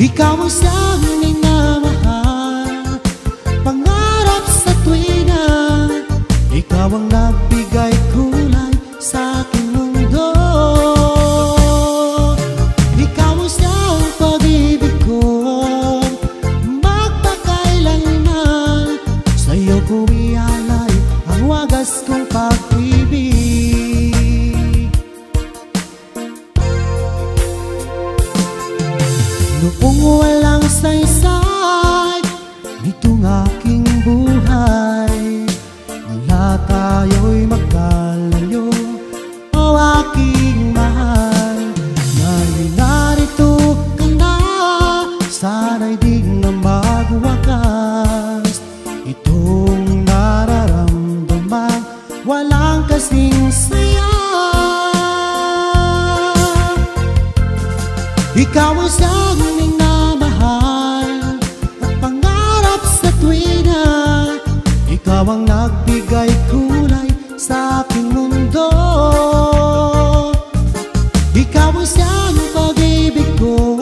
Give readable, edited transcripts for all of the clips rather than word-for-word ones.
Ikaw ang siyang minamahal, pangarap sa tuwina. Ikaw ang nagbigay kulay sa aking mundo. Ikaw ang siyang pag-ibig ko, magpakailanman. Sa'yo ko ialay ang wagas kong pag-ibig. Noong walang saysay nitong aking buhay, nila tayo'y magkalayo, o aking mahal. Ngayon narito ka na, sana'y di na magwakas itong nararamdaman, walang kasing saya. Ikaw ang siyang minamahal at pangarap sa tuwina. Ikaw ang nagbigay kulay sa aking mundo. Ikaw ang siyang pag-ibig ko,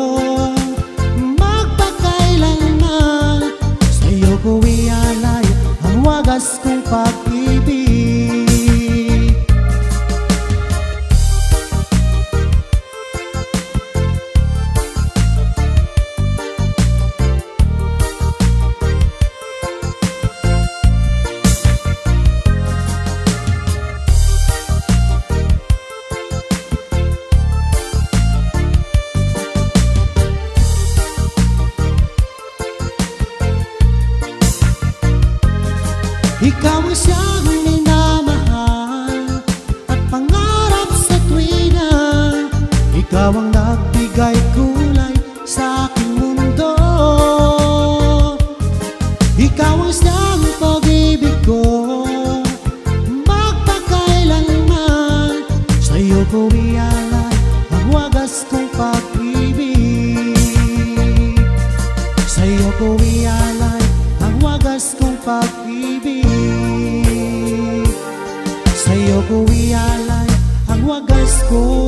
magpakailanman. Sa'yo ko ialay ang wagas kong pag-ibig. Ikaw ang siyang minamahal at pangarap sa tuwina. Ikaw ang nagbigay kulay sa aking mundo. Ikaw ang siyang pag-ibig ko, magpakailanman. Sa'yo ko ialay ang wagas kong pag-ibig. Sa'yo ko ialay ang wagas kong pag-ibig. Sa'yo ko ialay ang wagas ko.